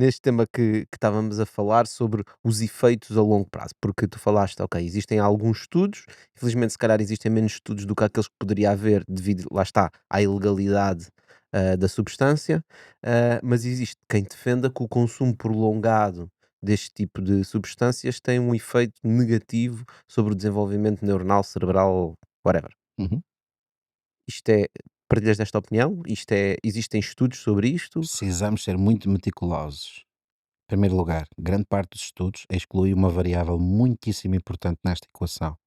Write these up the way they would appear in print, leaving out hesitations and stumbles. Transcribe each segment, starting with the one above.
neste tema que estávamos a falar sobre os efeitos a longo prazo, porque tu falaste, ok, existem alguns estudos, infelizmente se calhar existem menos estudos do que aqueles que poderia haver devido, lá está, à ilegalidade da substância, mas existe quem defenda que o consumo prolongado deste tipo de substâncias tem um efeito negativo sobre o desenvolvimento neuronal, cerebral, whatever. Uhum. Isto é, partilhas desta opinião? Existem estudos sobre isto? Precisamos ser muito meticulosos. Em primeiro lugar, grande parte dos estudos exclui uma variável muitíssimo importante nesta equação.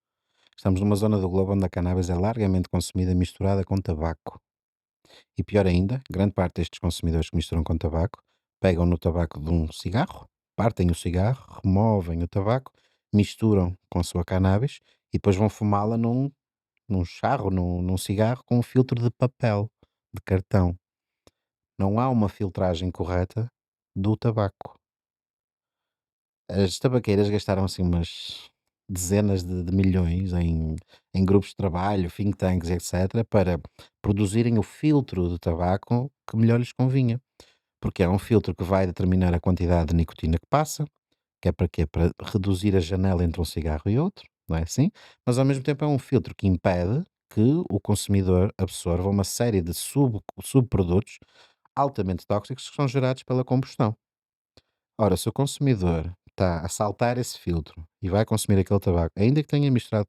Estamos numa zona do globo onde a cannabis é largamente consumida misturada com tabaco. E pior ainda, grande parte destes consumidores que misturam com tabaco pegam no tabaco de um cigarro, partem o cigarro, removem o tabaco, misturam com a sua cannabis e depois vão fumá-la num charro, num cigarro com um filtro de papel, de cartão. Não há uma filtragem correta do tabaco. As tabaqueiras gastaram assim umas dezenas de milhões em grupos de trabalho, think tanks, etc., para produzirem o filtro de tabaco que melhor lhes convinha. Porque é um filtro que vai determinar a quantidade de nicotina que passa, que é para quê? Para reduzir a janela entre um cigarro e outro, não é assim? Mas ao mesmo tempo é um filtro que impede que o consumidor absorva uma série de subprodutos altamente tóxicos que são gerados pela combustão. Ora, se o consumidor está a saltar esse filtro e vai consumir aquele tabaco, ainda que tenha misturado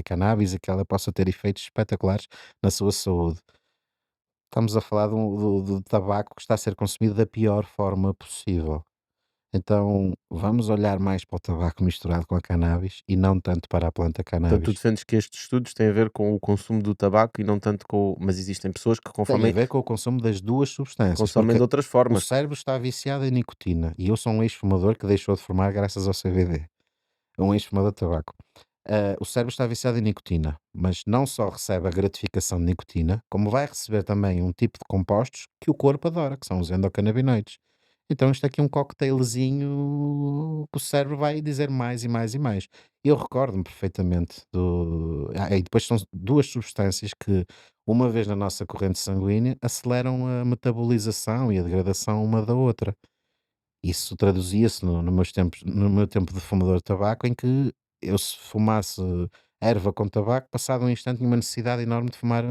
cannabis e que ela possa ter efeitos espetaculares na sua saúde, estamos a falar do tabaco que está a ser consumido da pior forma possível. Então, vamos olhar mais para o tabaco misturado com a cannabis e não tanto para a planta Portanto, tu cannabis. defendes que estes estudos têm a ver com o consumo do tabaco e não tanto com mas existem pessoas que Tem a ver com o consumo das duas substâncias, consomem porque de outras o formas. cérebro está viciado em nicotina e eu sou um ex-fumador que deixou de fumar graças ao CBD, um ex-fumador de tabaco. O cérebro está viciado em nicotina, mas não só recebe a gratificação de nicotina, como vai receber também um tipo de compostos que o corpo adora, que são os endocannabinoides. Então isto aqui é um cocktailzinho que o cérebro vai dizer mais e mais e mais. Eu recordo-me perfeitamente e depois são duas substâncias que, uma vez na nossa corrente sanguínea, aceleram a metabolização e a degradação uma da outra. Isso traduzia-se no meu tempo de fumador de tabaco, em que eu, se fumasse erva com tabaco, passado um instante tinha uma necessidade enorme de fumar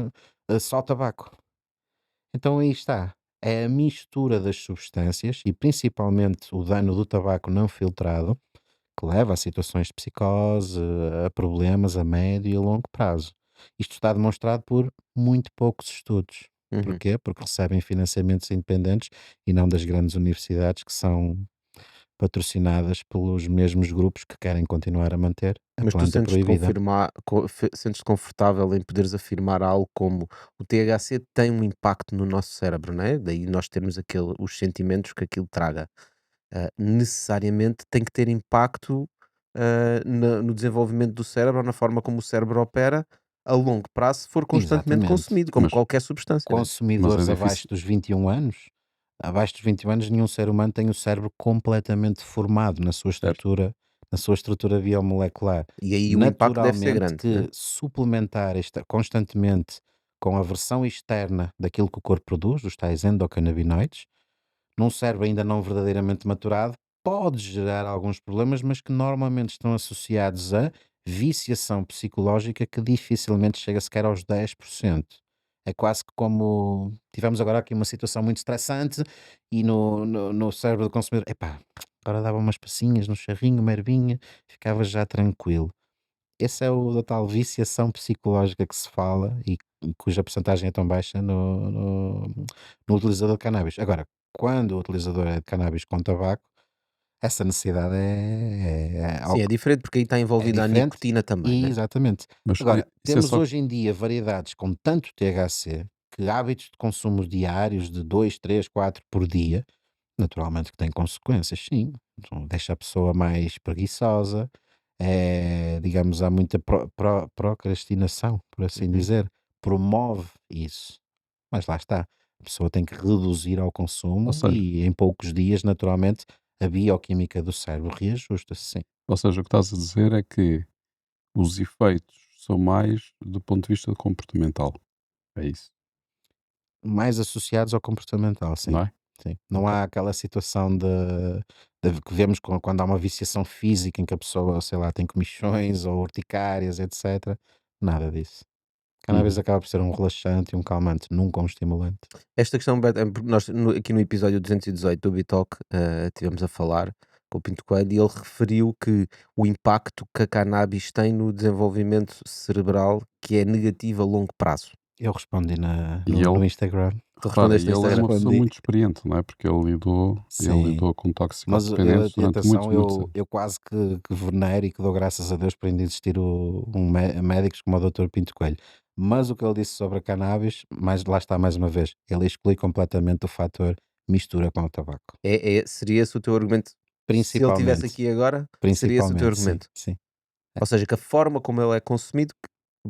só tabaco. Então aí está. É a mistura das substâncias e principalmente o dano do tabaco não filtrado que leva a situações de psicose, a problemas a médio e a longo prazo. Isto está demonstrado por muito poucos estudos. Uhum. Porquê? Porque recebem financiamentos independentes e não das grandes universidades que são patrocinadas pelos mesmos grupos que querem continuar a manter a Mas tu planta sentes-te proibida. sentes-te confortável em poderes afirmar algo como o THC tem um impacto no nosso cérebro, não é? Daí nós termos os sentimentos que aquilo traga. Necessariamente tem que ter impacto, no desenvolvimento do cérebro ou na forma como o cérebro opera a longo prazo se for constantemente Exatamente. consumido, como Mas qualquer substância, né? mas é Consumidores difícil, abaixo dos 21 anos, nenhum ser humano tem o cérebro completamente formado certo? na sua estrutura biomolecular. E aí o impacto deve ser Naturalmente grande, né? que suplementar esta constantemente com a versão externa daquilo que o corpo produz, os tais endocannabinoides, num cérebro ainda não verdadeiramente maturado, pode gerar alguns problemas, mas que normalmente estão associados a viciação psicológica que dificilmente chega sequer aos 10%. É quase que como tivemos agora aqui uma situação muito estressante e no cérebro do consumidor, epá, agora dava umas passinhas no charrinho, uma ervinha, ficava já tranquilo. Esse é o da tal viciação psicológica que se fala e cuja percentagem é tão baixa no utilizador de cannabis. Agora, quando o utilizador é de cannabis com tabaco, essa necessidade é Sim, algo é diferente porque aí está é envolvida a diferente nicotina também, e né? exatamente. Mas Agora, isso é temos só hoje em dia variedades com tanto THC que hábitos de consumo diários de 2 3 4 por dia, naturalmente que têm consequências, sim. Então, deixa a pessoa mais preguiçosa, digamos, há muita procrastinação, por assim Uhum. dizer, promove isso. Mas lá está, a pessoa tem que reduzir ao ou consumo seja e em poucos dias, naturalmente, a bioquímica do cérebro reajusta-se, sim. ou seja, o que estás a dizer é que os efeitos são mais do ponto de vista comportamental, é isso, Mais associados ao comportamental, sim. não é? sim. Não Ok. há aquela situação que vemos quando há uma viciação física em que a pessoa, sei lá, tem comichões ou urticárias, etc. Nada disso. Cannabis Uhum. acaba por ser um relaxante e um calmante, nunca um estimulante. Esta questão, Beto, porque nós aqui no episódio 218 do Bitalk tivemos a falar com o Pinto Coelho e ele referiu que o impacto que a cannabis tem no desenvolvimento cerebral que é negativo a longo prazo. Eu respondi E no ele, Instagram. Tu repara, respondeste e no ele é Instagram. uma pessoa Respondi. muito experiente, não é? Porque ele Sim. lidou com Mas eu, toxicodependentes durante muitos, atenção, muitos eu, anos. eu quase que venero e que dou graças a Deus por ainda existir médicos como o Dr. Pinto Coelho. Mas o que ele disse sobre a cannabis, mas lá está mais uma vez, ele exclui completamente o fator mistura com o tabaco. Seria esse o teu argumento? Se ele estivesse Principalmente, aqui agora, seria esse o teu principalmente, sim, argumento? sim. É. Ou seja, que a forma como ele é consumido,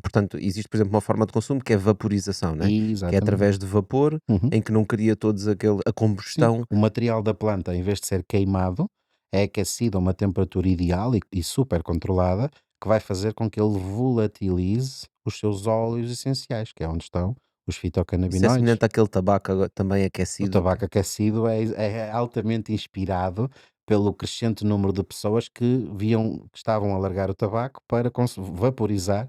portanto, existe, por exemplo, uma forma de consumo que é vaporização, né? Que é Exatamente. através de vapor, Uhum. em que não cria todos a Sim, combustão. o material da planta, em vez de ser queimado, é aquecido a uma temperatura ideal e super controlada, que vai fazer com que ele volatilize os seus óleos essenciais, que é onde estão os Isso é fitocannabinoides. semelhante àquele tabaco também O aquecido. tabaco aquecido é altamente inspirado pelo crescente número de pessoas que estavam a largar o tabaco para vaporizar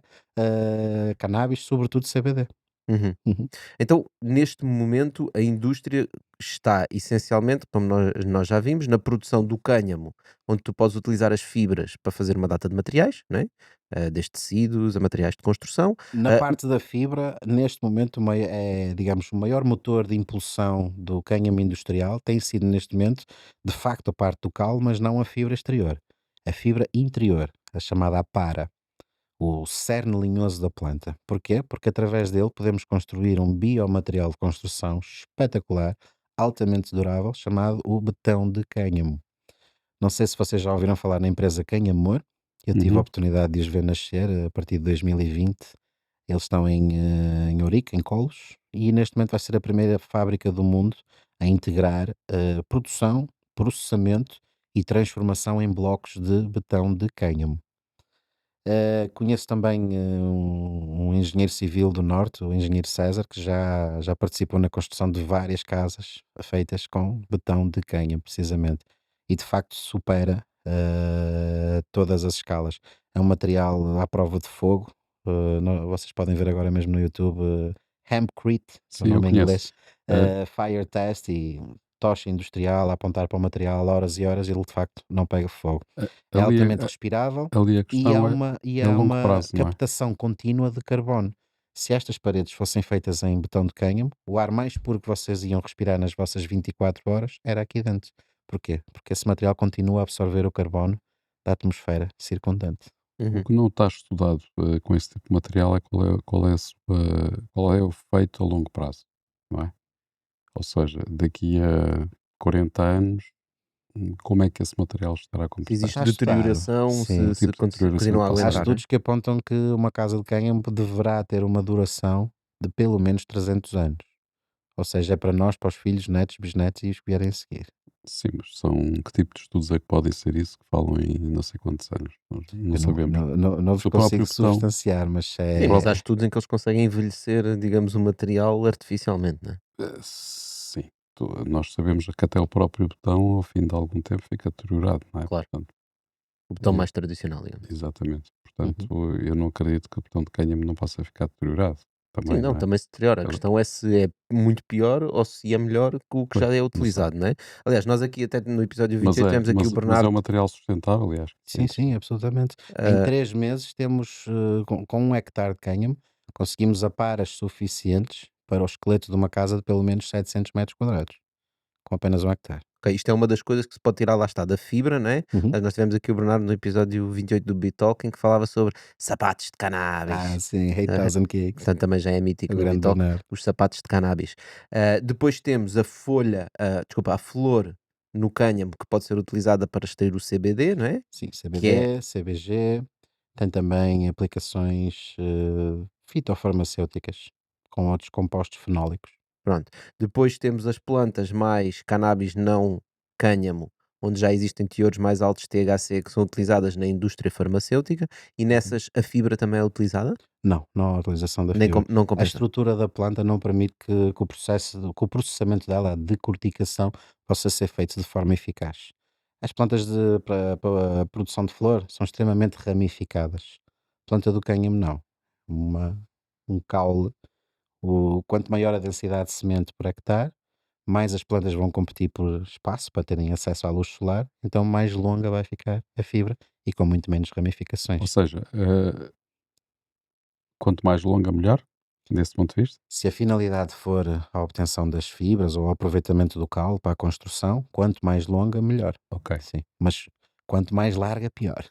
cannabis, sobretudo CBD. Uhum. Uhum. Então, neste momento, a indústria está essencialmente, como nós já vimos, na produção do cânhamo, onde tu podes utilizar as fibras para fazer uma data de materiais, né? Desde tecidos a materiais de construção. Na Ah, parte da fibra, neste momento, digamos, o maior motor de impulsão do cânhamo industrial tem sido, neste momento, de facto, a parte do caule, mas não a fibra exterior. A fibra interior, a chamada apara, o cerne linhoso da planta. Porquê? Porque através dele podemos construir um biomaterial de construção espetacular, altamente durável, chamado o betão de cânhamo. Não sei se vocês já ouviram falar na empresa Canhamor. Eu tive a Uhum. oportunidade de os ver nascer a partir de 2020. Eles estão em Ourique, em Colos, e neste momento vai ser a primeira fábrica do mundo a integrar produção, processamento e transformação em blocos de betão de cânhamo. Conheço também um engenheiro civil do Norte, o engenheiro César, que já participou na construção de várias casas feitas com betão de cânhamo, precisamente. E de facto supera todas as escalas. É um material à prova de fogo. Vocês podem ver agora mesmo no YouTube Hempcrete, que é o Sim, eu nome em conheço. inglês, Eh, Fire Test e tocha industrial a apontar para o material horas e horas e ele de facto não pega fogo. É ali, altamente respirável ali a e há questão é a longo uma prazo, não é? captação contínua de carbono. Se estas paredes fossem feitas em betão de cânhamo, o ar mais puro que vocês iam respirar nas vossas 24 horas era aqui dentro. Porquê? Porque esse material continua a absorver o carbono da atmosfera circundante. O uhum. que não está estudado com esse tipo de material é qual é o efeito a longo prazo, não é? Ou seja, daqui a 40 anos, como é que esse material estará a Se comportar? existe Está estudado, deterioração, sim. Que tipo de se deterioração é que continua a pode Há ser? aguentar, né? estudos que apontam que uma casa de cânhamo deverá ter uma duração de pelo menos 300 anos. Ou seja, é para nós, para os filhos, netos, bisnetos e os que vierem a seguir. Sim, mas que tipo de estudos é que podem ser isso que falam em não sei quantos anos? Nós não Eu sabemos. não vos Se o próprio consigo botão, substanciar, mas Sim, mas há é. estudos em que eles conseguem envelhecer, digamos, o material artificialmente, né? sim, nós sabemos que até o próprio botão, ao fim de algum tempo, fica deteriorado, não é? Claro. Portanto, O botão eh, mais tradicional, digamos. exatamente. Portanto, Uhum. eu não acredito que o botão de cânhamo não possa ficar deteriorado Sim, também, não, não é? também se deteriora. A Ele- questão é se é muito pior ou se é melhor que o que Pois, já é não sei. utilizado, né? Aliás, nós aqui até no episódio 28 temos aqui o Mas é um Bernardo. material sustentável e acho que sim. Sim, sim, absolutamente. Em ah, 3 meses temos, com 1 hectare de cânhamo, conseguimos aparas suficientes para o esqueleto de uma casa de pelo menos 700 metros quadrados, com apenas 1 hectare. Ok, isto é uma das coisas que se pode tirar, lá está, da fibra, né? Uhum. Nós tivemos aqui o Bernardo no episódio 28 do Bitalk, em que falava sobre sapatos de Ah, cannabis. sim, Ah, 8000 Cakes, portanto, também já é o mítico no grande Bitalk, Bernardo. os sapatos de cannabis. Depois temos a folha, desculpa, a flor no cânhamo, que pode ser utilizada para extrair o CBD, não é? Sim, Que é, CBD, CBG, tem também aplicações, fitofarmacêuticas, com outros compostos fenólicos. pronto. Depois temos as plantas mais cannabis não cânhamo, onde já existem teores mais altos de THC que são utilizadas na indústria farmacêutica e Uhum. nessas a fibra também é utilizada? Não, não há utilização da Nem fibra. não A compensa? estrutura da planta não permite que o processamento dela, a decorticação, possa ser feito de forma eficaz. As plantas para a produção de flor são extremamente ramificadas. A planta do cânhamo não. Uma, um caule. Quanto maior a densidade de semente por hectare, mais as plantas vão competir por espaço para terem acesso à luz solar, então mais longa vai ficar a fibra e com muito menos Ou ramificações. seja, quanto mais longa, melhor, desse ponto de vista? Se a finalidade for a obtenção das fibras ou o aproveitamento do caule para a construção, quanto mais longa, melhor. Ok. Sim, mas quanto mais larga, pior.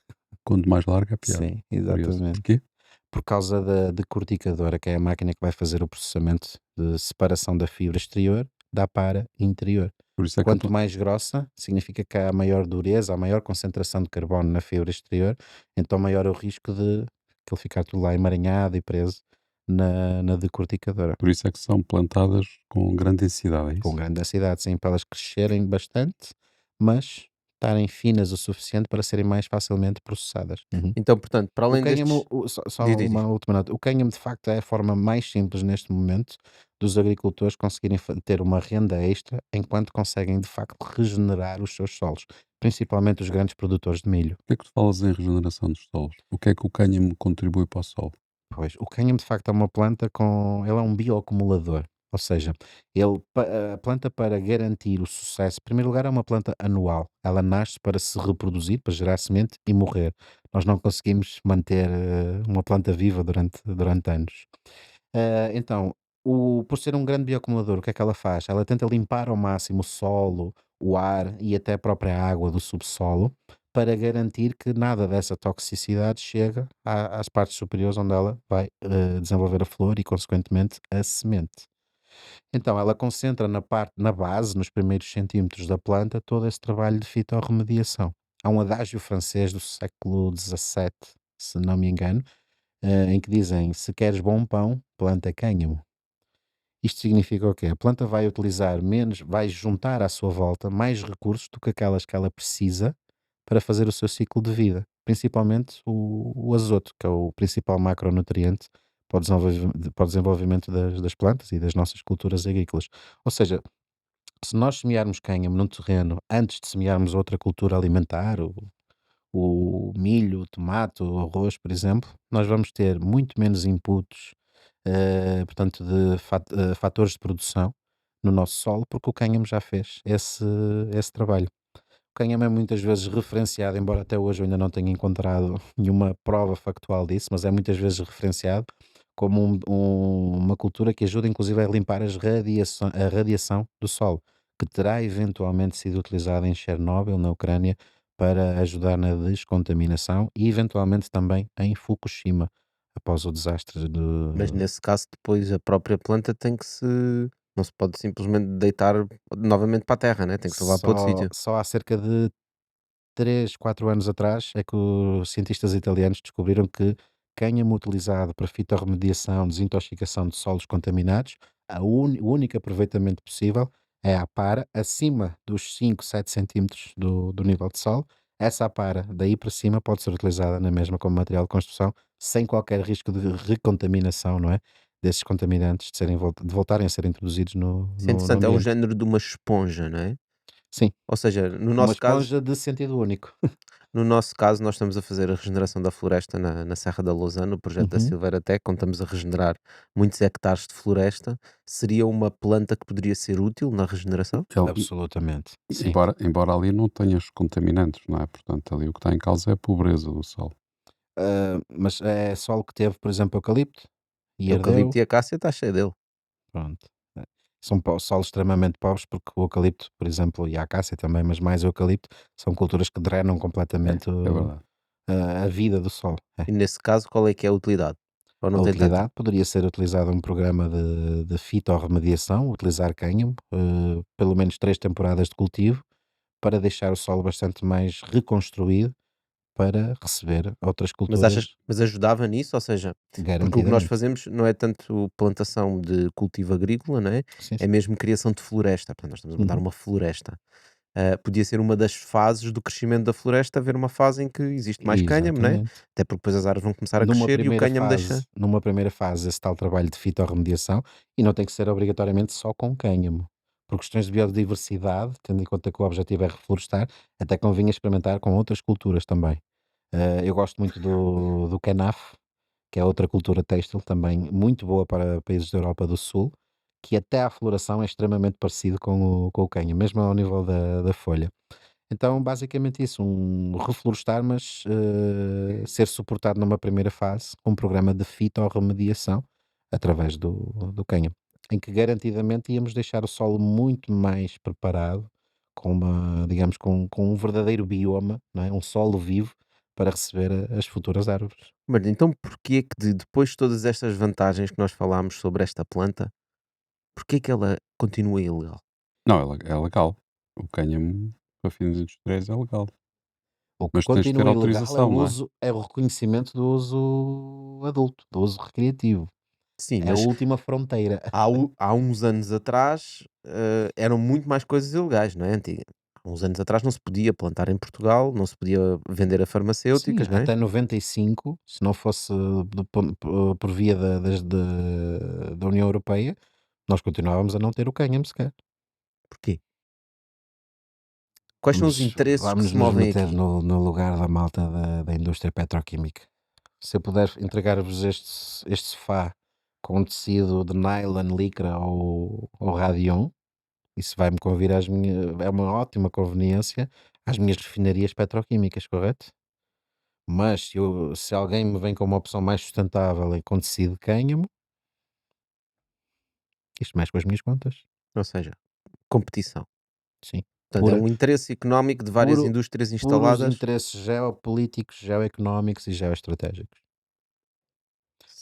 Quanto mais larga, pior. Sim, Curioso. exatamente. Porquê? Por causa da decorticadora, que é a máquina que vai fazer o processamento de separação da fibra exterior da para interior. Por isso é que Quanto mais grossa, significa que há maior dureza, há maior concentração de carbono na fibra exterior, então maior o risco de aquilo ficar tudo lá emaranhado e preso na decorticadora. por isso é que são plantadas com grande densidade, é Com isso? grande densidade, sim, para elas crescerem bastante, mas estarem finas o suficiente para serem mais facilmente processadas. Uhum. Então, portanto, para O além cânhamo, destes só diz. uma última nota, o cânhamo de facto é a forma mais simples neste momento dos agricultores conseguirem ter uma renda extra enquanto conseguem de facto regenerar os seus solos, principalmente os grandes produtores de milho. Porquê é que tu falas em regeneração dos solos? O que é que o cânhamo contribui para o solo? Pois, o cânhamo de facto é uma planta ele é um bioacumulador, ou seja, a planta para garantir o sucesso, em primeiro lugar é uma planta anual, ela nasce para se reproduzir, para gerar semente e morrer. Nós não conseguimos manter uma planta viva durante anos. Então, por ser um grande bioacumulador, o que é que ela faz? Ela tenta limpar ao máximo o solo, o ar e até a própria água do subsolo para garantir que nada dessa toxicidade chega às partes superiores onde ela vai desenvolver a flor e, consequentemente, a semente. Então, ela concentra na base, nos primeiros centímetros da planta, todo esse trabalho de fitorremediação. Há um adágio francês do século XVII, se não me engano, em que dizem: se queres bom pão, planta cânhamo. Isto significa o quê? A planta vai utilizar menos, vai juntar à sua volta mais recursos do que aquelas que ela precisa para fazer o seu ciclo de vida, principalmente o azoto, que é o principal macronutriente para o desenvolvimento das plantas e das nossas culturas agrícolas. Ou seja, se nós semearmos cânhamo num terreno antes de semearmos outra cultura alimentar, o milho, o tomate, o arroz, por exemplo, nós vamos ter muito menos inputs, portanto, de fatores de produção no nosso solo, porque o cânhamo já fez esse trabalho. O cânhamo é muitas vezes referenciado, embora até hoje eu ainda não tenha encontrado nenhuma prova factual disso, mas é muitas vezes referenciado como uma cultura que ajuda inclusive a limpar a radiação do solo, que terá eventualmente sido utilizada em Chernobyl, na Ucrânia, para ajudar na descontaminação e eventualmente também em Fukushima, após o desastre Mas nesse caso depois a própria planta tem que se não se pode simplesmente deitar novamente para a terra, né, tem que se levar para outro sítio. só há cerca de 3, 4 anos atrás é que os cientistas italianos descobriram que cânhamo utilizado para fitorremediação, desintoxicação de solos contaminados, o único aproveitamento possível é a para acima dos 5, 7 centímetros do nível de solo. Essa apara daí para cima pode ser utilizada na mesma como material de construção, sem qualquer risco de recontaminação, não é? Desses contaminantes de voltarem a ser introduzidos Isso é no interessante, é um ambiente. género de uma esponja, não é? Sim, Ou seja, no uma nosso caso esponja de sentido único. no nosso caso nós estamos a fazer a regeneração da floresta na Serra da Lousã, no projeto da Uhum. Silveira Tech, onde estamos a regenerar muitos hectares de floresta. Seria uma planta que poderia ser útil na regeneração? Absolutamente, sim. Embora ali não tenhas contaminantes, não é? Portanto, ali o que está em causa é a pobreza do solo. Mas é solo que teve, por exemplo, eucalipto e ardeu, Eucalipto e acácia está cheio dele. pronto. São solos extremamente pobres porque o eucalipto, por exemplo, e a acácia também, mas mais o eucalipto, são culturas que drenam completamente É verdade. a vida do solo. É. E nesse caso qual é que é a utilidade? Ou A não tem tanta? utilidade poderia ser utilizado um programa de fitorremediação, utilizar cânhamo, pelo menos 3 temporadas de cultivo, para deixar o solo bastante mais reconstruído para receber outras culturas Mas ajudava nisso? Ou seja, porque o que nós garantidamente. fazemos não é tanto plantação de cultivo agrícola, não é? Sim, É sim. mesmo criação de floresta. Portanto, nós estamos a montar Uhum. uma floresta. podia ser uma das fases do crescimento da floresta, haver uma fase em que existe mais cânhamo, não é? Exatamente. Até porque depois as árvores vão começar a Numa crescer e o primeira cânhamo deixa. fase, esse tal trabalho de fitorremediação, e não tem que ser obrigatoriamente só com cânhamo. Por questões de biodiversidade, tendo em conta que o objetivo é reflorestar, até convinha experimentar com outras culturas também. Eu gosto muito do canaf, que é outra cultura têxtil também muito boa para países da Europa do Sul, que até a floração é extremamente parecido com o cânhamo, mesmo ao nível da folha. Então, basicamente isso, um reflorestar, mas ser suportado numa primeira fase com um programa de fitorremediação através do cânhamo, em que garantidamente íamos deixar o solo muito mais preparado, com uma, digamos, com um verdadeiro bioma, não é? Um solo vivo para receber as futuras árvores. Mas então porquê que depois de todas estas vantagens que nós falámos sobre esta planta, porquê que ela continua ilegal? Não, é legal. O cânhamo para fins industriais é legal. O que Mas tens de ter continua ilegal é autorização, não é? o reconhecimento do uso adulto, do uso recreativo. Sim, É a mas última fronteira. há uns anos atrás, eram muito mais coisas ilegais, não é? Há uns anos atrás não se podia plantar em Portugal, não se podia vender a Sim, farmacêuticas, não é? até 95, se não fosse por via da União Europeia, nós continuávamos a não ter o cânhamo sequer. Porquê? Quais são os interesses que Vamos se nos movem meter aqui? no lugar da malta da indústria petroquímica. Se eu puder entregar-vos este sofá com tecido de nylon, licra ou rayon, isso vai-me convir é uma ótima conveniência às minhas refinarias petroquímicas, correto? Mas se alguém me vem com uma opção mais sustentável e com tecido de cânhamo, isto mexe com as minhas contas. Ou seja, competição. Sim. Portanto, é Pura, um interesse económico de várias puro, indústrias puros instaladas. interesses geopolíticos, geoeconómicos e geoestratégicos.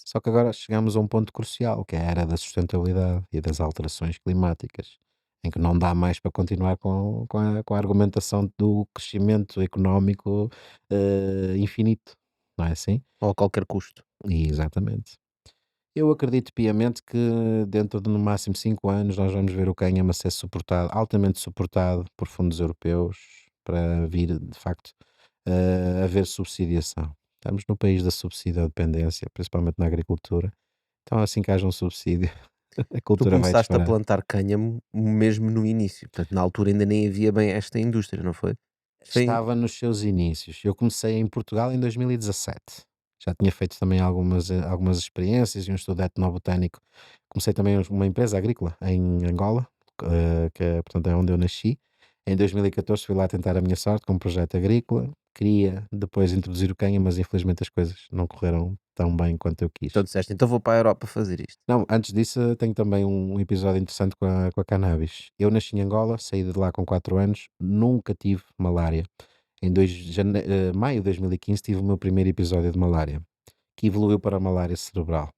Só que agora chegamos a um ponto crucial, que é a era da sustentabilidade e das alterações climáticas, em que não dá mais para continuar com a argumentação do crescimento económico infinito, não é assim? Ou a qualquer custo. Exatamente. Eu acredito piamente que dentro de no máximo 5 anos nós vamos ver o cânhamo a ser suportado, altamente suportado por fundos europeus para vir de facto a haver subsidiação. Estamos no país da subsídio à dependência, principalmente na agricultura. Então assim que haja um subsídio, a Tu cultura vai começaste a disparar. plantar cânhamo mesmo no início. Portanto, na altura ainda nem havia bem esta indústria, não foi? Foi Estava nos seus inícios. Eu comecei em Portugal em 2017. Já tinha feito também algumas experiências e um estudo etnobotânico. Comecei também uma empresa agrícola em Angola, que é, portanto, é onde eu nasci. Em 2014 fui lá tentar a minha sorte com um projeto agrícola. Queria depois introduzir o cânhamo, mas infelizmente as coisas não correram tão bem quanto eu então quis. disseste: "Então vou para a Europa fazer isto". Não, antes disso, tenho também um episódio interessante com a cannabis. Eu nasci em Angola, saí de lá com 4 anos, nunca tive malária. Em maio de 2015 tive o meu primeiro episódio de malária, que evoluiu para a malária cerebral,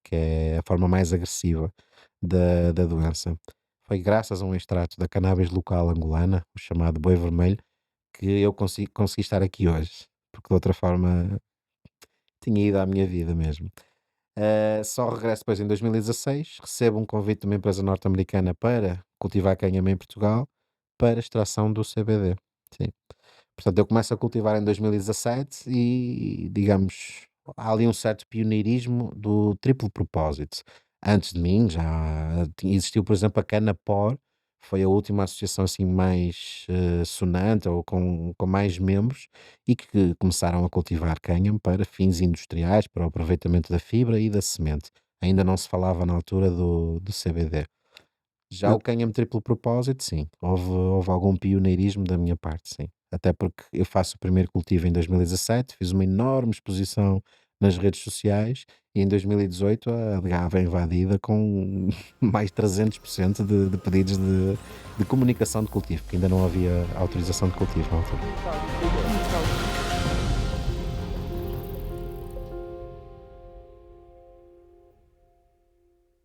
que é a forma mais agressiva da doença. Foi graças a um extrato da cannabis local angolana, o chamado boi vermelho, que eu consegui estar aqui hoje, porque de outra forma tinha ido à minha vida mesmo. Só regresso depois em 2016, recebo um convite de uma empresa norte-americana para cultivar cânhamo em Portugal para extração do CBD. Sim. Portanto, eu começo a cultivar em 2017 e, digamos, há ali um certo pioneirismo do triplo propósito. Antes de mim já existiu, por exemplo, a Canapor, foi a última associação assim mais sonante ou com mais membros e que começaram a cultivar cânhamo para fins industriais, para o aproveitamento da fibra e da semente. Ainda não se falava na altura do CBD. Já Mas o cânhamo triplo propósito, sim, houve algum pioneirismo da minha parte, sim. Até porque eu faço o primeiro cultivo em 2017, fiz uma enorme exposição nas redes sociais e em 2018 a DGA vem invadida com mais 300% de pedidos de comunicação de cultivo, porque ainda não havia autorização de cultivo na altura.